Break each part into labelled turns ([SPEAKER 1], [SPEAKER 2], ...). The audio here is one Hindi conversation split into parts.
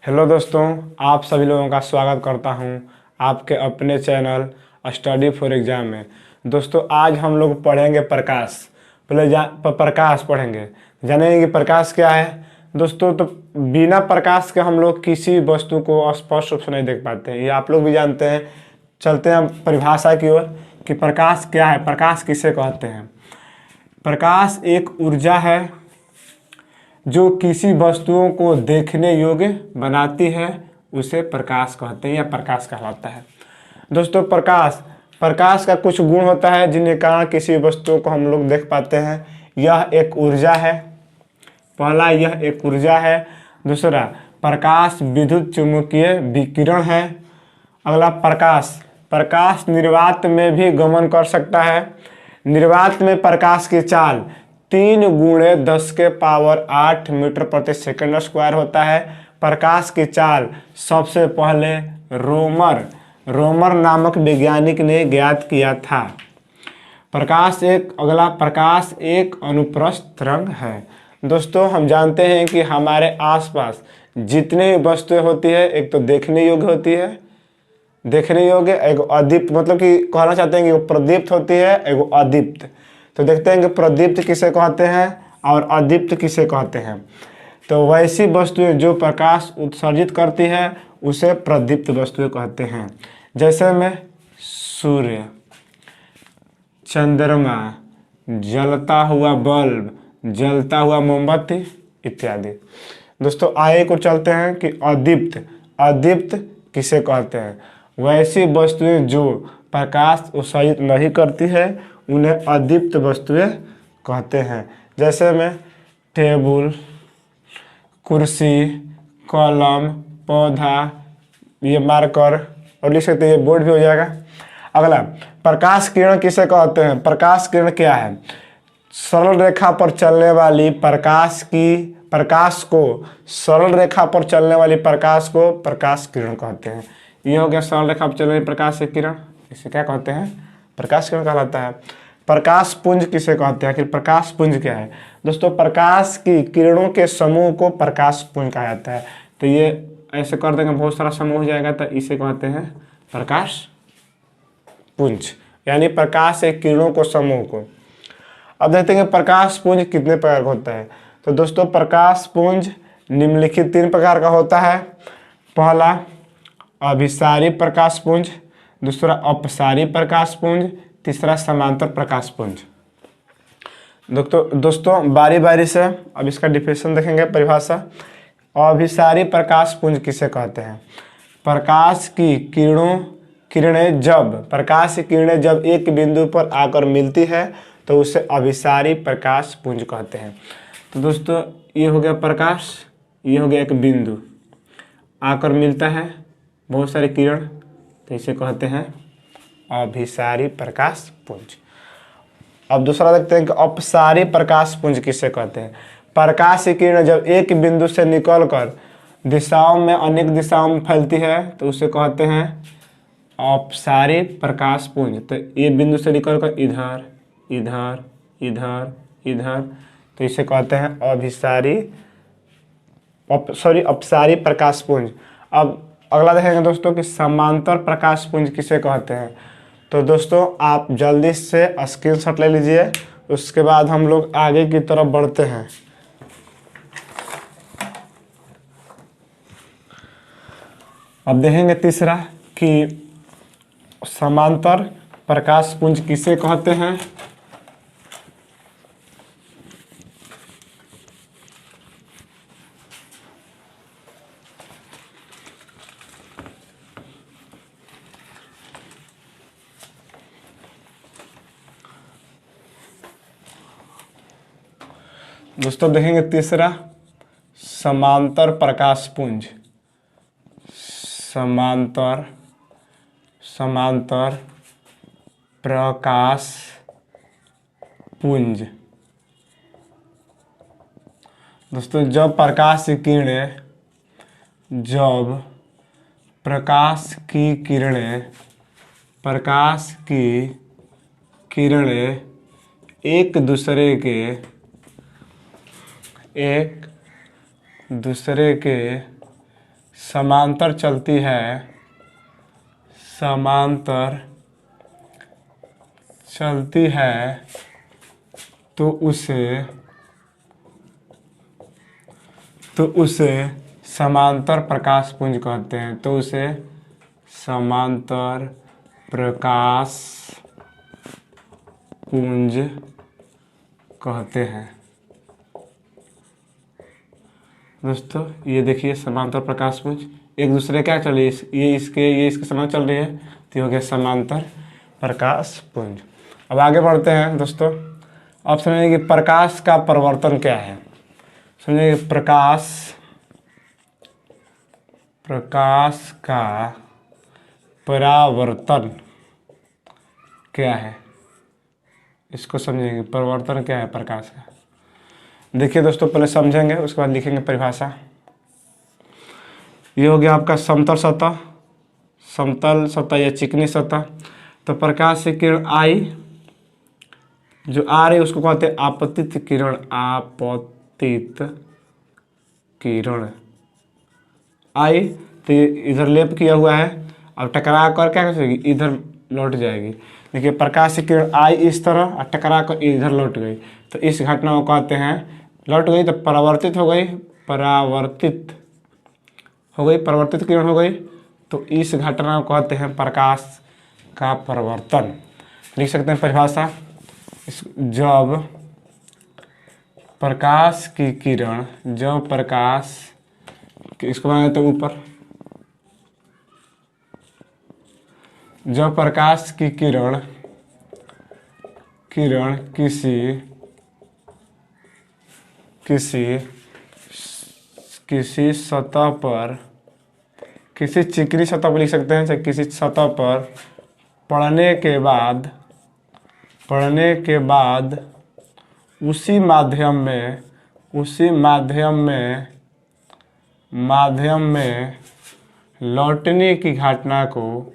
[SPEAKER 1] हेलो दोस्तों, आप सभी लोगों का स्वागत करता हूं आपके अपने चैनल स्टडी फॉर एग्जाम में। दोस्तों आज हम लोग पढ़ेंगे प्रकाश। पहले प्रकाश पढ़ेंगे, जानेंगे कि प्रकाश क्या है। दोस्तों तो बिना प्रकाश के हम लोग किसी वस्तु को स्पष्ट रूप से नहीं देख पाते हैं, ये आप लोग भी जानते हैं। चलते हैं परिभाषा की ओर कि प्रकाश क्या है, प्रकाश किसे कहते हैं। प्रकाश एक ऊर्जा है जो किसी वस्तुओं को देखने योग्य बनाती है, उसे प्रकाश कहते हैं या प्रकाश कहलाता है। दोस्तों प्रकाश का कुछ गुण होता है जिन्हें कारण किसी वस्तु को हम लोग देख पाते हैं। यह एक ऊर्जा है, पहला यह एक ऊर्जा है। दूसरा प्रकाश विद्युत चुम्बकीय विकिरण है। अगला प्रकाश निर्वात में भी गमन कर सकता है। निर्वात में प्रकाश की चाल 3×10⁸ मीटर प्रति सेकंड स्क्वायर होता है। प्रकाश की चाल सबसे पहले रोमर नामक वैज्ञानिक ने ज्ञात किया था। प्रकाश एक अनुप्रस्थ तरंग है। दोस्तों हम जानते हैं कि हमारे आसपास जितने वस्तुएं होती है, एक तो देखने योग्य होती है, एक अदीप्त, मतलब कि कहना चाहते हैं कि वो प्रदीप्त होती है, एक अदीप्त। तो देखते हैं कि प्रदीप्त किसे कहते हैं और अदीप्त किसे कहते हैं। तो वैसी वस्तुएं जो प्रकाश उत्सर्जित करती है उसे प्रदीप्त वस्तुएं कहते हैं। जैसे में सूर्य, चंद्रमा, जलता हुआ बल्ब, जलता हुआ मोमबत्ती इत्यादि। दोस्तों आगे को चलते हैं कि अदीप्त किसे कहते हैं। वैसी वस्तुएं जो प्रकाश उत्सर्जित नहीं करती है उन्हें अदीप्त वस्तुएं कहते हैं। जैसे में टेबल, कुर्सी, कलम, पौधा, ये मार्कर, और लिख सकते हैं ये बोर्ड भी हो जाएगा। अगला प्रकाश किरण किसे कहते हैं। प्रकाश किरण क्या है। सरल रेखा पर चलने वाली प्रकाश को सरल रेखा पर चलने वाली प्रकाश को प्रकाश किरण कहते हैं। ये हो गया सरल रेखा पर चलने वाली प्रकाश की किरण, इसे क्या कहते हैं, प्रकाश किरण कहलाता है। प्रकाश पुंज किसे कहते हैं। आखिर प्रकाश पुंज क्या है। दोस्तों प्रकाश की किरणों के समूह को प्रकाश पुंज कहा जाता है। तो ये ऐसे कर देंगे, बहुत सारा समूह हो जाएगा, तो इसे कहते हैं प्रकाश पुंज, यानी प्रकाश के किरणों को समूह को। अब देखते हैं प्रकाश पुंज कितने प्रकार का होता है। तो दोस्तों प्रकाश पुंज निम्नलिखित 3 प्रकार का होता है। पहला अभिसारी प्रकाश पुंज, दूसरा अपसारी प्रकाश पुंज, तीसरा समांतर प्रकाश पुंज। दोस्तों बारी बारी से अब इसका डिफिनेशन देखेंगे, परिभाषा। अभिसारी प्रकाश पुंज किसे कहते हैं। प्रकाश की किरणें जब एक बिंदु पर आकर मिलती है तो उसे अभिसारी प्रकाश पुंज कहते हैं। तो दोस्तों ये हो गया प्रकाश, ये हो गया एक बिंदु आकर मिलता है बहुत सारे किरण, तो इसे कहते हैं अभिसारी प्रकाश पुंज। अब दूसरा देखते हैं कि अपसारी प्रकाश पुंज किसे कहते हैं। प्रकाश की किरण जब एक बिंदु से निकलकर अनेक दिशाओं में फैलती है तो उसे कहते हैं अपसारी प्रकाश पुंज। तो ये बिंदु से निकलकर इधर इधर इधर इधर, तो इसे कहते हैं अपसारी प्रकाश पुंज। अब अगला देखेंगे दोस्तों कि समांतर प्रकाश पुंज किसे कहते हैं। तो दोस्तों आप जल्दी से स्क्रीनशॉट ले लीजिए, उसके बाद हम लोग आगे की तरफ बढ़ते हैं। अब देखेंगे तीसरा कि समांतर प्रकाश पुंज किसे कहते हैं। दोस्तों देखेंगे तीसरा समांतर प्रकाश पुंज। समांतर प्रकाश पुंज। दोस्तों जब प्रकाश की किरणें एक दूसरे के समांतर चलती है, समांतर चलती है तो उसे समांतर प्रकाश पुंज कहते हैं। तो उसे समांतर प्रकाश पुंज कहते हैं। दोस्तों ये देखिए समांतर प्रकाश पुंज एक दूसरे क्या चल रही है, ये इसके समांतर चल रही है, तो ये हो गया समांतर प्रकाश पुंज। अब आगे बढ़ते हैं दोस्तों। अब समझेंगे कि प्रकाश का परावर्तन क्या है। समझेंगे प्रकाश का परावर्तन क्या है, इसको समझेंगे। परावर्तन क्या है प्रकाश का। देखिए दोस्तों पहले समझेंगे, उसके बाद लिखेंगे परिभाषा। ये हो गया आपका समतल सतह, समतल सतह या चिकनी सतह। तो प्रकाश से किरण आई जो आ रही है उसको कहते हैं आपतित किरण। आपतित किरण आई तो ये इधर लेप किया हुआ है, अब टकरा कर क्या कर जाएगी, इधर लौट जाएगी। देखिए प्रकाश से किरण आई इस तरह और टकरा कर इधर लौट गई, तो इस घटना को कहते हैं, लौट गई तो परावर्तित हो गई, परावर्तित किरण हो गई, तो इस घटना को कहते हैं प्रकाश का परावर्तन। लिख सकते हैं परिभाषा। जब प्रकाश की किरण, जब प्रकाश, इसको बनाए तो ऊपर, जब प्रकाश की किरण किसी सतह पर, किसी चिकनी सतह पर लिख सकते हैं, चाहे किसी सतह पर पड़ने के बाद उसी माध्यम में लौटने की घटना को,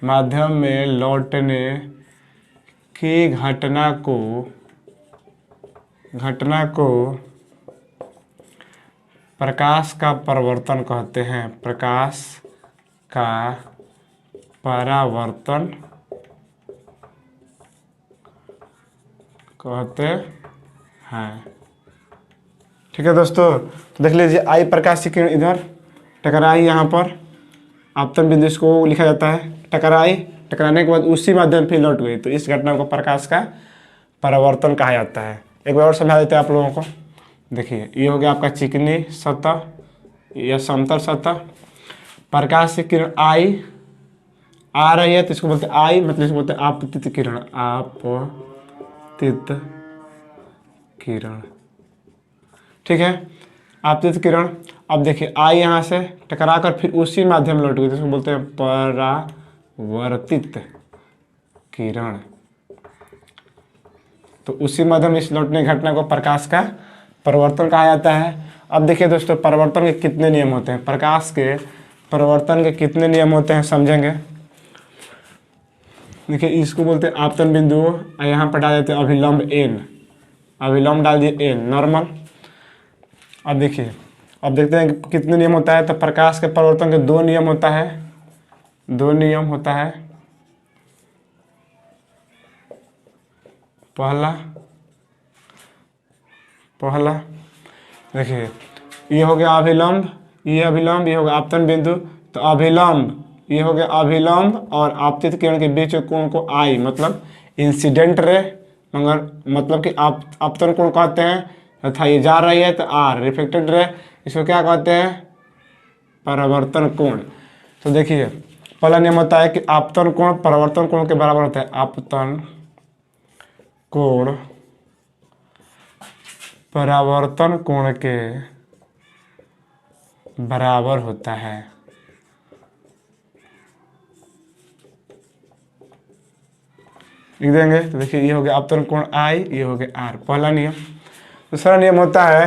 [SPEAKER 1] माध्यम में लौटने की घटना को प्रकाश का परावर्तन कहते हैं। प्रकाश का परावर्तन कहते हैं। ठीक है दोस्तों, तो देख लीजिए आई प्रकाश की किरण इधर टकराई, यहाँ पर आपतन बिंदु इसको लिखा जाता है। टकराई, टकराने के बाद उसी माध्यम फिर लौट गई, तो इस घटना को प्रकाश का परावर्तन कहा जाता है। एक बार और समझा देते हैं आप लोगों को। देखिए ये हो गया आपका चिकनी सतह या समतल सतह। प्रकाश से किरण आई आ रही है तो इसको बोलते हैं आई, मतलब इसको बोलते हैं आपतित किरण। आपतित किरण, ठीक है, आपतित किरण। अब देखिए आई यहाँ से टकरा कर फिर उसी माध्यम लौट गई, तो इसको बोलते हैं परावर्तित किरण। तो उसी माध्यम इस लौटने की घटना को प्रकाश का परावर्तन कहा जाता है। अब देखिए दोस्तों परावर्तन के कितने नियम होते हैं, प्रकाश के परावर्तन के कितने नियम होते हैं समझेंगे। देखिए इसको बोलते हैं आपतन बिंदु, यहाँ पर डाल देते हैं अभिलंब एन, अभिलंब डाल दिए एन, नॉर्मल। अब देखिए, अब देखते हैं कि कितने नियम होता है। तो प्रकाश के परावर्तन के दो नियम होता है, दो नियम होता है। पहला देखिए ये हो गया अभिलंब, ये अभिलंब, ये हो गया आपतन बिंदु। तो अभिलंब, ये हो गया अभिलंब और आपतित किरण के बीच कोण को आई, मतलब इंसिडेंट रे, मगर मतलब कि आपतन कोण कहते हैं, तथा ये जा रही है तो आर, रिफ्लेक्टेड रे, इसको क्या कहते हैं, परावर्तन कोण। तो देखिए पहला नियम होता है कि आपतन कोण परावर्तन कोण के बराबर होता है। आपतन कोण परावर्तन कोण के बराबर होता है। लिख देंगे तो देखिए ये हो गया आपतन कोण आई, ये हो गया आर, पहला नियम। दूसरा नियम होता है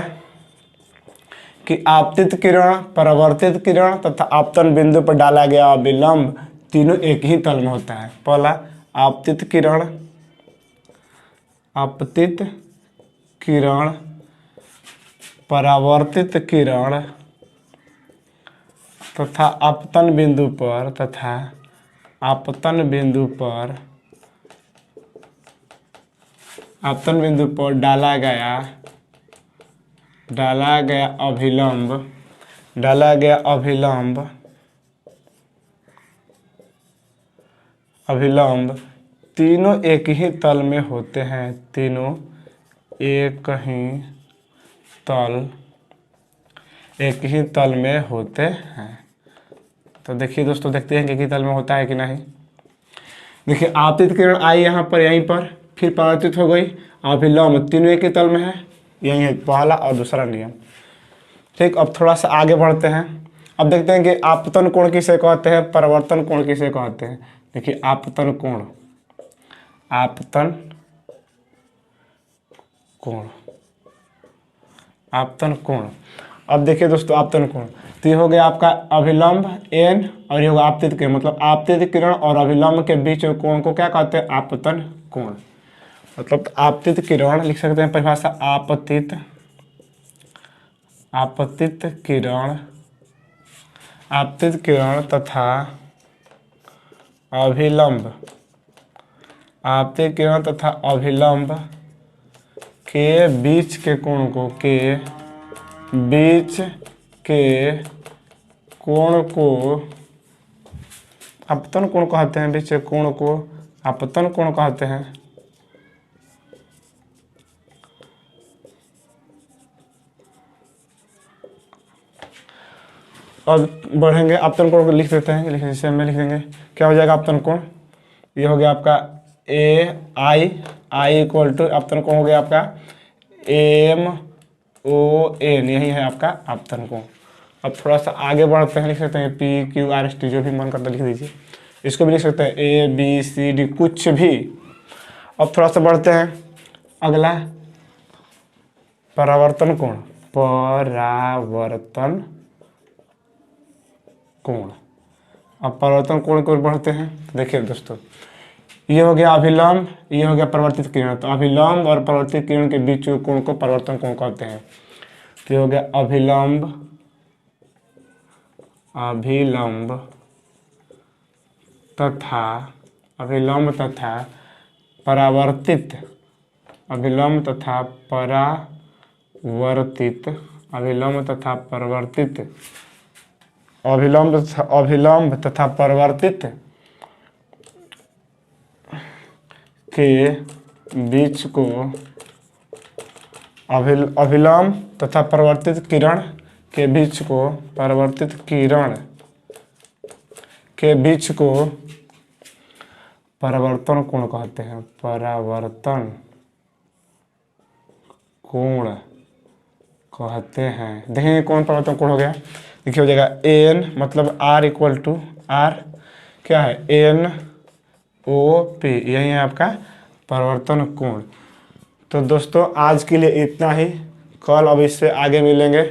[SPEAKER 1] कि आपतित किरण, परावर्तित किरण तथा आपतन बिंदु पर डाला गया अभिलंब तीनों एक ही तल में होता है। पहला आपतित किरण, आपतित किरण, परावर्तित किरण तथा अपतन बिंदु पर अपतन बिंदु पर डाला गया अभिलंब तीनों एक ही तल में होते हैं। तीनों एक ही तल में होते हैं। तो देखिए दोस्तों, देखते हैं कि एक ही तल में होता है कि नहीं। देखिए आपतित किरण आई यहाँ पर, यहीं पर, फिर परावर्तित हो गई। अभिलंब तीनों एक ही तल में है, यही है पहला और दूसरा नियम। ठीक, अब थोड़ा सा आगे बढ़ते हैं। अब देखते हैं कि आपतन कोण किसे कहते हैं, परावर्तन कोण किसे कहते हैं। देखिए आपतन कोण अब देखिए दोस्तों, आपतन कोण तो ये हो गया आपका अभिलंब n और ये होगा आपतित किरण, मतलब आपतित किरण और अभिलंब के बीच कोण को क्या कहते हैं, आपतन कोण। मतलब आपतित किरण लिख सकते हैं परिभाषा, आपतित किरण तथा अभिलंब के बीच के कोण को आपतन कोण कहते हैं। बीच के कोण को आपतन कोण कहते हैं। और बढ़ेंगे, आपतन कोण को लिख देते हैं, जैसे में लिख देंगे, क्या हो जाएगा आपतन कोण, ये हो गया आपका आई इक्वल टू, आपतन कोण हो गया आपका MON, यही है आपका आपतन कोण। अब थोड़ा सा आगे बढ़ते हैं, लिख सकते हैं PQRST, जो भी मन करता लिख दीजिए। इसको भी लिख सकते हैं ABCD, कुछ भी। अब थोड़ा सा बढ़ते हैं, अगला परावर्तन कोण। अब परावर्तन कोण की ओर बढ़ते हैं। देखिए दोस्तों, ये हो गया अभिलंब, ये हो गया परावर्तित किरण। तो अभिलंब और परावर्तित किरण के बीच के कोण को परावर्तन कोण कहते हैं। तो ये हो गया अभिलंब तथा परावर्तित के बीच को अभिलंब तथा परावर्तित किरण के बीच को परावर्तन कोण कहते हैं। परावर्तन कोण कहते हैं। देखेंगे कौन परावर्तन कोण हो गया। देखिए हो जाएगा एन, मतलब R इक्वल टू R क्या है, NOP, यही है आपका परावर्तन कोण। तो दोस्तों आज के लिए इतना ही, कल अब इससे आगे मिलेंगे।